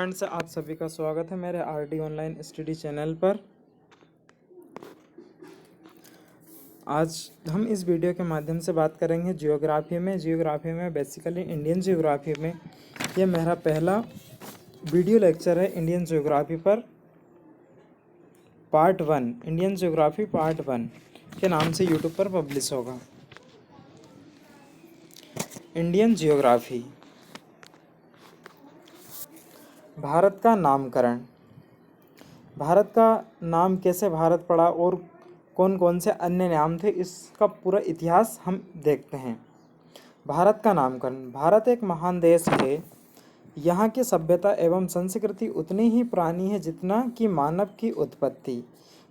Friends, आप सभी का स्वागत है मेरे आरडी ऑनलाइन स्टडी चैनल पर। आज हम इस वीडियो के माध्यम से बात करेंगे जियोग्राफी में बेसिकली इंडियन जियोग्राफी में। यह मेरा पहला वीडियो लेक्चर है इंडियन जियोग्राफी पर। पार्ट 1 इंडियन जियोग्राफी पार्ट 1 के नाम से यूट्यूब पर पब्लिश होगा। Indian geography. भारत का नामकरण। भारत का नाम कैसे भारत पड़ा और कौन कौन से अन्य नाम थे, इसका पूरा इतिहास हम देखते हैं। भारत का नामकरण। भारत एक महान देश है। यहाँ की सभ्यता एवं संस्कृति उतनी ही पुरानी है जितना कि मानव की उत्पत्ति।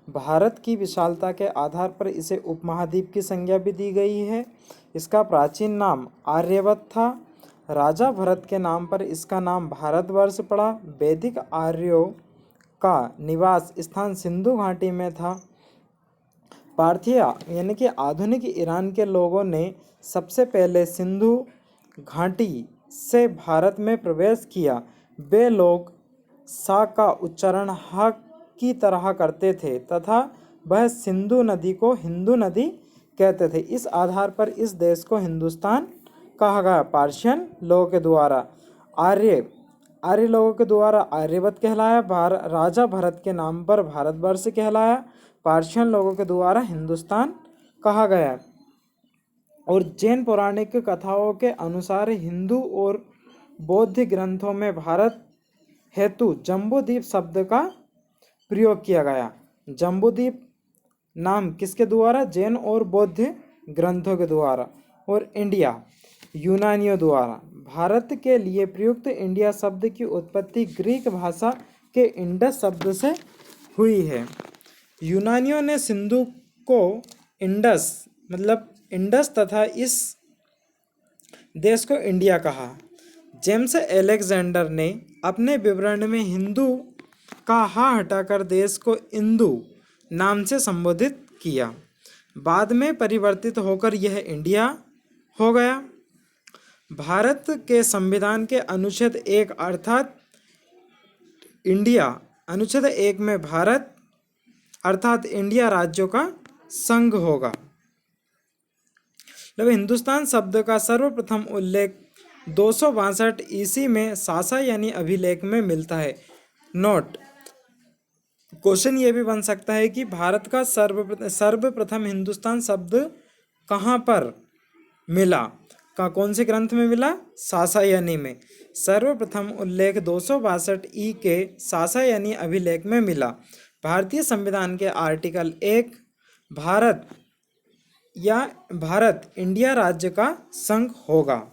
भारत की विशालता के आधार पर इसे उपमहाद्वीप की संज्ञा भी दी गई है। इसका प्राचीन नाम आर्यवत था। राजा भरत के नाम पर इसका नाम भारतवर्ष पड़ा। वैदिक आर्यों का निवास स्थान सिंधु घाटी में था। पार्थिया यानी कि आधुनिक ईरान के लोगों ने सबसे पहले सिंधु घाटी से भारत में प्रवेश किया। वे लोग सा का उच्चारण हा की तरह करते थे तथा वह सिंधु नदी को हिंदू नदी कहते थे। इस आधार पर इस देश को हिंदुस्तान कहा गया। पार्शियन लोगों के द्वारा आर्य लोगों के द्वारा आर्यवत कहलाया। राजा भरत के नाम पर भारतवर्ष कहलाया। पार्शियन लोगों के द्वारा हिंदुस्तान कहा गया। और जैन पौराणिक कथाओं के अनुसार हिंदू और बौद्ध ग्रंथों में भारत हेतु जम्बूद्वीप शब्द का प्रयोग किया गया। जम्बूद्वीप नाम किसके द्वारा? जैन और बौद्ध ग्रंथों के द्वारा। और इंडिया यूनानियों द्वारा। भारत के लिए प्रयुक्त इंडिया शब्द की उत्पत्ति ग्रीक भाषा के इंडस शब्द से हुई है। यूनानियों ने सिंधु को इंडस मतलब इंडस तथा इस देश को इंडिया कहा। जेम्स अलेक्जेंडर ने अपने विवरण में हिंदू का हा हटाकर देश को इंदु नाम से संबोधित किया। बाद में परिवर्तित होकर यह इंडिया हो गया। भारत के संविधान के अनुच्छेद 1 अर्थात इंडिया अनुच्छेद 1 में भारत अर्थात इंडिया राज्यों का संघ होगा। हिंदुस्तान शब्द का सर्वप्रथम उल्लेख 262 ईस्वी में सासा यानी अभिलेख में मिलता है। नोट: क्वेश्चन ये भी बन सकता है कि भारत का सर्वप्रथम हिंदुस्तान शब्द कहाँ पर मिला? कौन से ग्रंथ में मिला? सासायनी में। सर्वप्रथम उल्लेख 262 ई के सासायनी अभिलेख में मिला। भारतीय संविधान के आर्टिकल 1 भारत इंडिया राज्य का संघ होगा।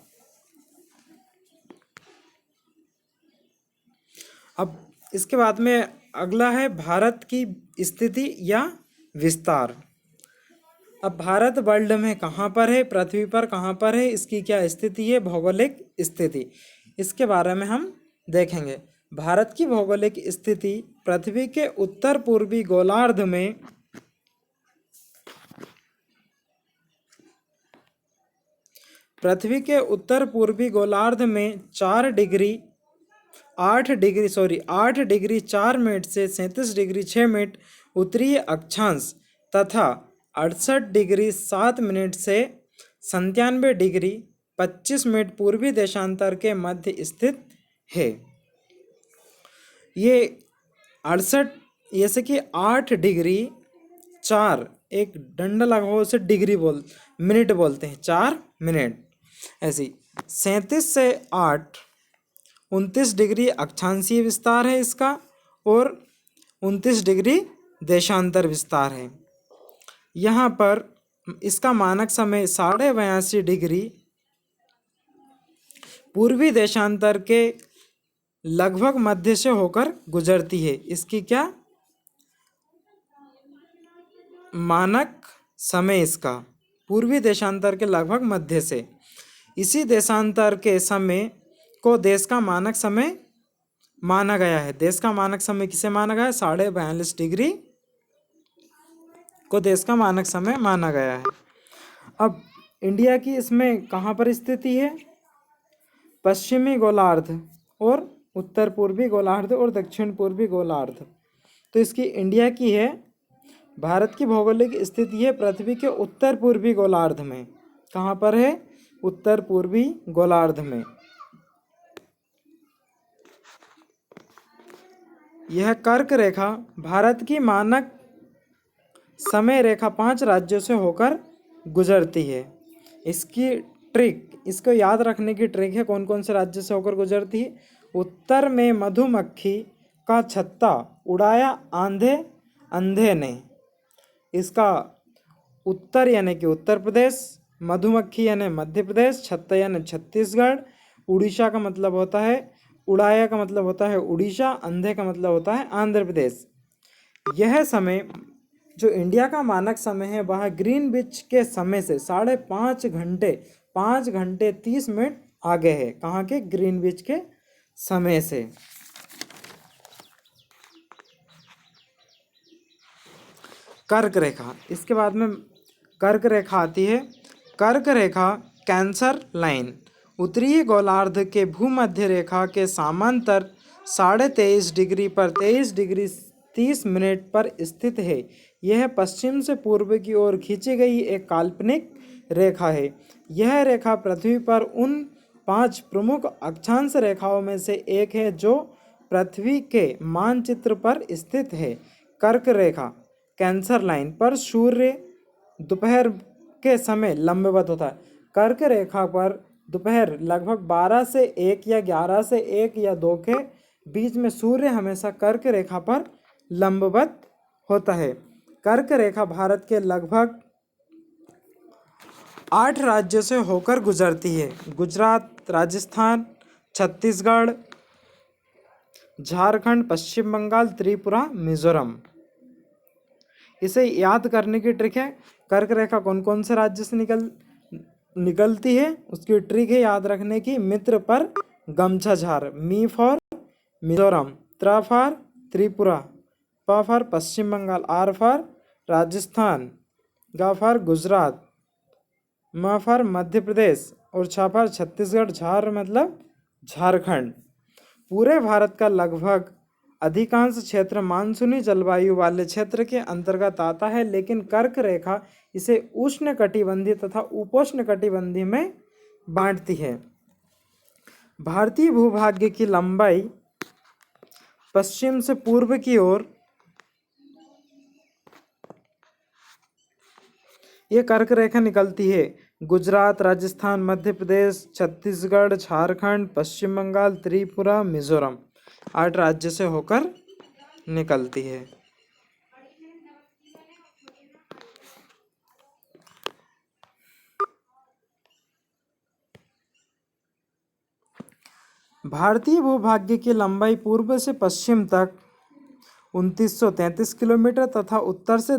अब इसके बाद में अगला है भारत की स्थिति या विस्तार। अब भारत वर्ल्ड में कहाँ पर है? पृथ्वी पर कहाँ पर है? इसकी क्या स्थिति है? भौगोलिक स्थिति, इसके बारे में हम देखेंगे। भारत की भौगोलिक स्थिति पृथ्वी के उत्तर पूर्वी गोलार्ध में पृथ्वी के उत्तर पूर्वी गोलार्ध में 8 डिग्री 4 मिनट से 37 डिग्री 6 मिनट उत्तरीय अक्षांश तथा 68 डिग्री 7 मिनट से 97 डिग्री 25 मिनट पूर्वी देशांतर के मध्य स्थित है। ये 68 जैसे कि 8 डिग्री 4 एक डंडा लगा हो उसे मिनट बोलते हैं, 4 मिनट। ऐसी 37 से 8 29 डिग्री अक्षांशीय विस्तार है इसका और 29 डिग्री देशांतर विस्तार है। यहाँ पर इसका मानक समय 82.5 डिग्री पूर्वी देशांतर के लगभग मध्य से होकर गुजरती है। इसकी क्या मानक समय? इसका पूर्वी देशांतर के लगभग मध्य से। इसी देशांतर के समय को देश का मानक समय माना गया है। देश का मानक समय किसे माना गया है? 42.5 डिग्री को देश का मानक समय माना गया है। अब इंडिया की इसमें कहाँ पर स्थिति है? पश्चिमी गोलार्ध और उत्तर पूर्वी गोलार्ध और दक्षिण पूर्वी गोलार्ध। तो इसकी इंडिया की है, भारत की भौगोलिक स्थिति है पृथ्वी के उत्तर पूर्वी गोलार्ध में। कहाँ पर है? उत्तर पूर्वी गोलार्ध में। यह कर्क रेखा भारत की मानक समय रेखा 5 राज्यों से होकर गुजरती है। इसकी ट्रिक, इसको याद रखने की ट्रिक है, कौन कौन से राज्य से होकर गुजरती है। उत्तर में मधुमक्खी का छत्ता उड़ाया आंधे अंधे ने। इसका उत्तर यानी कि उत्तर प्रदेश, मधुमक्खी यानी मध्य प्रदेश, छत्ता यानी छत्तीसगढ़, उड़ीसा का मतलब होता है, उड़ाया का मतलब होता है उड़ीसा, अंधे का मतलब होता है आंध्र प्रदेश। यह समय जो इंडिया का मानक समय है वह ग्रीनविच के समय से 5 घंटे 30 मिनट आगे है। कहाँ के? ग्रीनविच के समय से। कर्क रेखा, इसके बाद में कर्क रेखा आती है। कर्क रेखा कैंसर लाइन उत्तरी गोलार्ध के भूमध्य रेखा के समांतर 23.5 डिग्री पर 23 डिग्री 30 मिनट पर स्थित है। यह पश्चिम से पूर्व की ओर खींची गई एक काल्पनिक रेखा है। यह रेखा पृथ्वी पर उन 5 प्रमुख अक्षांश रेखाओं में से एक है जो पृथ्वी के मानचित्र पर स्थित है। कर्क रेखा कैंसर लाइन पर सूर्य दोपहर के समय लंबवत होता है। कर्क रेखा पर दोपहर लगभग 12 से 1 या 11 से 1 या 2 के बीच में सूर्य हमेशा कर्क रेखा पर लंबवत होता है। कर्क रेखा भारत के लगभग 8 राज्यों से होकर गुजरती है। गुजरात, राजस्थान, छत्तीसगढ़, झारखंड, पश्चिम बंगाल, त्रिपुरा, मिजोरम। इसे याद करने की ट्रिक है, कर्क रेखा कौन कौन से राज्य से निकलती है, उसकी ट्रिक है याद रखने की। मित्र पर गमछा झार, मी फॉर मिजोरम, त्रा फॉर त्रिपुरा, प for Paschim Bengal, R for Rajasthan, गा फॉर गुजरात, म फॉर मध्य प्रदेश और छ फॉर छत्तीसगढ़, झार मतलब झारखंड। पूरे भारत का लगभग अधिकांश क्षेत्र मानसूनी जलवायु वाले क्षेत्र के अंतर्गत आता है, लेकिन कर्क रेखा इसे उष्णकटिबंधीय तथा उपोष्णकटिबंधीय में बांटती है। भारतीय भूभाग्य की लंबाई पश्चिम से पूर्व की ओर ये कर्क रेखा निकलती है। गुजरात, राजस्थान, मध्य प्रदेश, छत्तीसगढ़, झारखंड, पश्चिम बंगाल, त्रिपुरा, मिजोरम 8 राज्य से होकर निकलती है। भारतीय भूभाग्य की लंबाई पूर्व से पश्चिम तक 2933 किलोमीटर तथा उत्तर से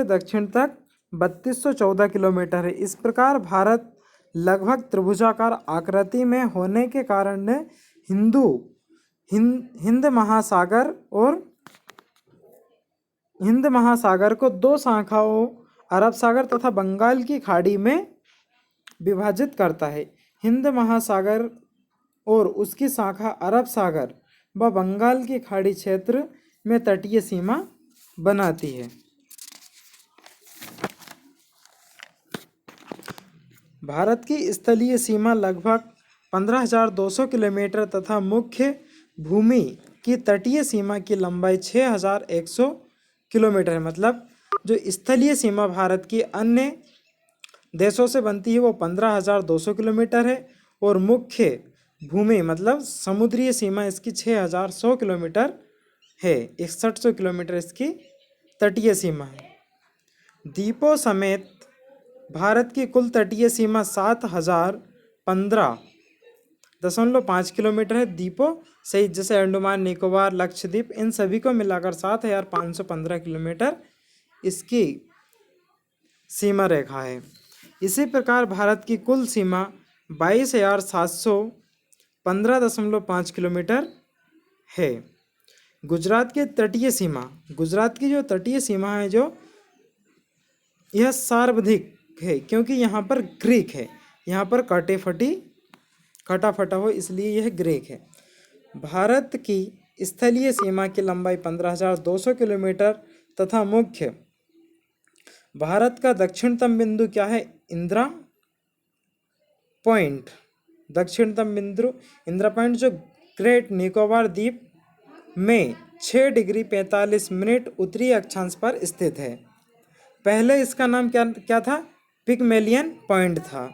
दक्षिण तक 3214 किलोमीटर है। इस प्रकार भारत लगभग त्रिभुजाकार आकृति में होने के कारण हिंद महासागर को 2 शाखाओं अरब सागर तथा बंगाल की खाड़ी में विभाजित करता है। हिंद महासागर और उसकी शाखा अरब सागर व बंगाल की खाड़ी क्षेत्र में तटीय सीमा बनाती है। भारत की स्थलीय सीमा लगभग 15,200 किलोमीटर तथा मुख्य भूमि की तटीय सीमा की लंबाई 6,100 किलोमीटर है। मतलब जो स्थलीय सीमा भारत की अन्य देशों से बनती है वो 15,200 किलोमीटर है और मुख्य भूमि मतलब समुद्रीय सीमा इसकी 6,100 किलोमीटर है। 6100 किलोमीटर इसकी तटीय सीमा है। द्वीपों समेत भारत की कुल तटीय सीमा 7,015.5 किलोमीटर है। द्वीपों सहित जैसे अंडमान निकोबार, लक्षद्वीप, इन सभी को मिलाकर 7,515 किलोमीटर इसकी सीमा रेखा है। इसी प्रकार भारत की कुल सीमा 22,715.5 किलोमीटर है। गुजरात की तटीय सीमा, गुजरात की जो तटीय सीमा है जो यह सर्वाधिक है क्योंकि यहाँ पर ग्रीक है, यहाँ पर कटा फटा हो इसलिए यह ग्रीक है। भारत की स्थलीय सीमा की लंबाई 15,200 किलोमीटर तथा मुख्य भारत का दक्षिणतम बिंदु क्या है? इंदिरा पॉइंट। दक्षिणतम बिंदु इंदिरा पॉइंट जो ग्रेट निकोबार द्वीप में 6 डिग्री 45 मिनट उत्तरी अक्षांश पर स्थित है। पहले इसका नाम क्या क्या था? पिगमेलियन पॉइंट था।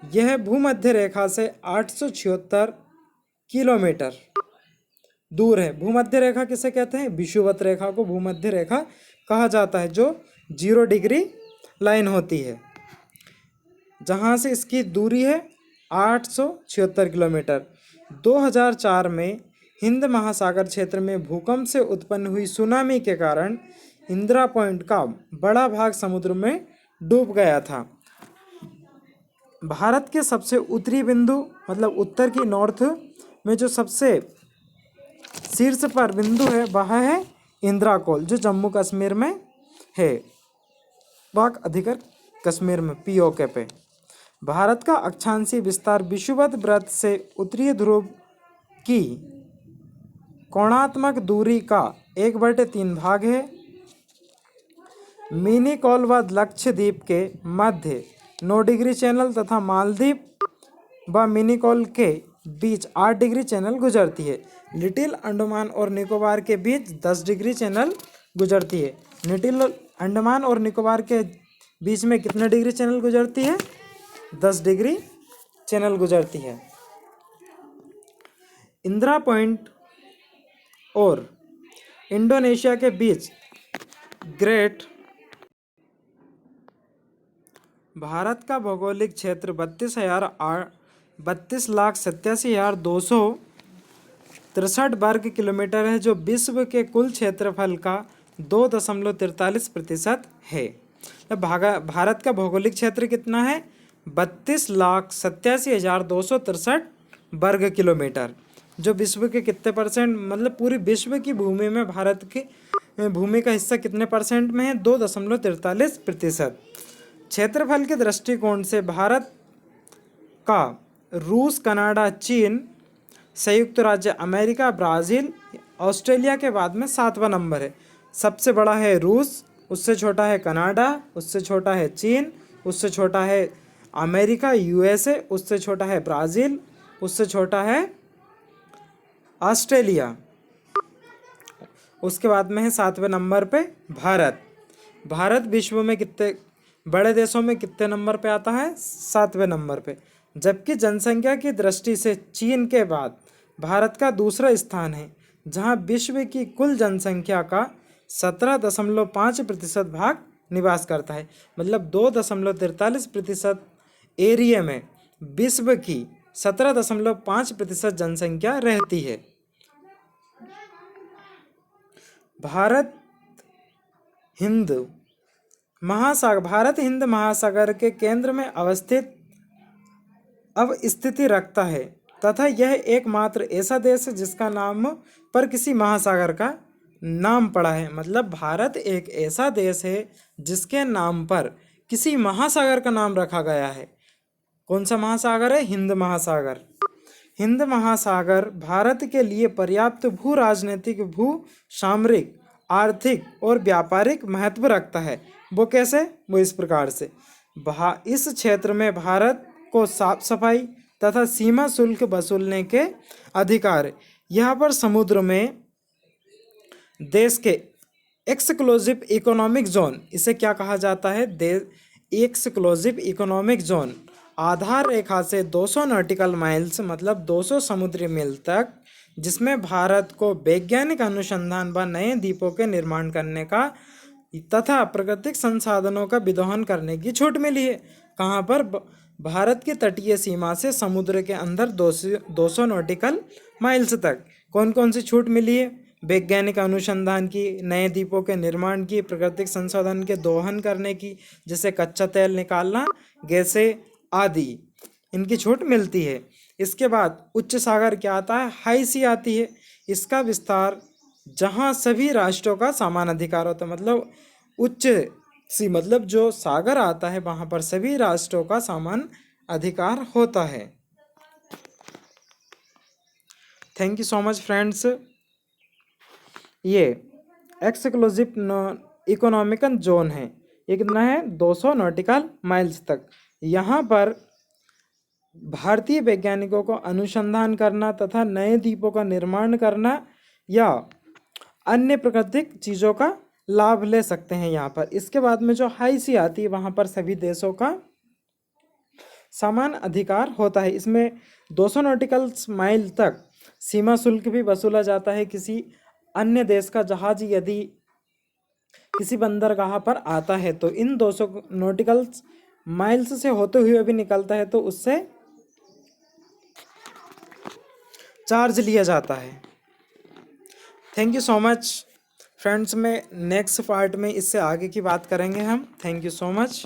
यह भूमध्य रेखा से 876 किलोमीटर दूर है। भूमध्य रेखा किसे कहते हैं? विषुवत रेखा को भूमध्य रेखा कहा जाता है, जो 0 डिग्री लाइन होती है, जहाँ से इसकी दूरी है 876 किलोमीटर। 2004 में हिंद महासागर क्षेत्र में भूकंप से उत्पन्न हुई सुनामी के कारण इंदिरा पॉइंट का बड़ा भाग समुद्र में डूब गया था। भारत के सबसे उत्तरी बिंदु मतलब उत्तर की नॉर्थ में जो सबसे शीर्ष पर बिंदु है वह है इंदिरा कोल, जो जम्मू कश्मीर में है, वह अधिकतर कश्मीर में पीओके पे। भारत का अक्षांशीय विस्तार विषुवत वृत्त से उत्तरी ध्रुव की कोणात्मक दूरी का 1/3 भाग है। मिनीकॉल व लक्षद्वीप के मध्य 9 डिग्री चैनल तथा मालदीव व मिनीकॉल के बीच 8 डिग्री चैनल गुजरती है। लिटिल अंडमान और निकोबार के बीच 10 डिग्री चैनल गुजरती है। लिटिल अंडमान और निकोबार के बीच में कितने डिग्री चैनल गुजरती है? 10 डिग्री चैनल गुजरती है। इंदिरा पॉइंट और इंडोनेशिया के बीच ग्रेट भारत का भौगोलिक क्षेत्र 32,87,263 वर्ग किलोमीटर है, जो विश्व के कुल क्षेत्रफल का 2.43% है। भारत का भौगोलिक क्षेत्र कितना है? 32,87,263 वर्ग किलोमीटर, जो विश्व के कितने परसेंट मतलब पूरी विश्व की भूमि में भारत की भूमि का हिस्सा कितने परसेंट में है? 2.43%। क्षेत्रफल के दृष्टिकोण से भारत का रूस, कनाडा, चीन, संयुक्त राज्य अमेरिका, ब्राज़ील, ऑस्ट्रेलिया के बाद में 7वां नंबर है। सबसे बड़ा है रूस, उससे छोटा है कनाडा, उससे छोटा है चीन, उससे छोटा है अमेरिका USA, उससे छोटा है ब्राज़ील, उससे छोटा है ऑस्ट्रेलिया, उसके बाद में है 7वें नंबर पे भारत। भारत विश्व में कितने बड़े देशों में कितने नंबर पे आता है? 7वें नंबर पे। जबकि जनसंख्या की दृष्टि से चीन के बाद भारत का दूसरा स्थान है, जहां विश्व की कुल जनसंख्या का 17.5% भाग निवास करता है। मतलब 2.43% एरिया में विश्व की 17.5% जनसंख्या रहती है। भारत हिंद महासागर के केंद्र में अवस्थिति रखता है तथा यह एकमात्र ऐसा देश है जिसका नाम पर किसी महासागर का नाम पड़ा है। मतलब भारत एक ऐसा देश है जिसके नाम पर किसी महासागर का नाम रखा गया है। कौन सा महासागर है? हिंद महासागर। हिंद महासागर भारत के लिए पर्याप्त भू राजनीतिक, भू सामरिक, आर्थिक और व्यापारिक महत्व रखता है। वो कैसे? वो इस प्रकार से, इस क्षेत्र में भारत को साफ सफाई तथा सीमा शुल्क वसूलने के अधिकार है। यहाँ पर समुद्र में देश के एक्सक्लूसिव इकोनॉमिक जोन, इसे क्या कहा जाता है? एक्सक्लूसिव इकोनॉमिक जोन आधार रेखा से 200 नॉटिकल माइल्स मतलब 200 समुद्री मील तक, जिसमें भारत को वैज्ञानिक अनुसंधान व नए द्वीपों के निर्माण करने का तथा प्राकृतिक संसाधनों का विदोहन करने की छूट मिली है। कहाँ पर? भारत की तटीय सीमा से समुद्र के अंदर 200 नॉटिकल माइल्स तक। कौन कौन सी छूट मिली है? वैज्ञानिक अनुसंधान की, नए द्वीपों के निर्माण की, प्राकृतिक संसाधन के दोहन करने की, जैसे कच्चा तेल निकालना, गैसें आदि, इनकी छूट मिलती है। इसके बाद उच्च सागर क्या आता है? हाई सी आती है। इसका विस्तार जहाँ सभी राष्ट्रों का समान अधिकार होता है। मतलब उच्च सी मतलब जो सागर आता है वहाँ पर सभी राष्ट्रों का समान अधिकार होता है। Thank you so much friends. ये एक्सक्लूसिव इकोनॉमिकल जोन है, ये कितना है 200 नॉटिकल माइल्स तक। यहाँ पर भारतीय वैज्ञानिकों को अनुसंधान करना तथा नए द्वीपों का निर्माण करना या अन्य प्राकृतिक चीज़ों का लाभ ले सकते हैं यहाँ पर। इसके बाद में जो हाई सी आती है वहाँ पर सभी देशों का समान अधिकार होता है। इसमें 200 नॉटिकल माइल तक सीमा शुल्क भी वसूला जाता है। किसी अन्य देश का जहाज यदि किसी बंदरगाह पर आता है तो इन 200 नॉटिकल माइल्स से होते हुए भी निकलता है तो उससे चार्ज लिया जाता है। Thank you so much friends. में नेक्स्ट पार्ट में इससे आगे की बात करेंगे हम। Thank you so much.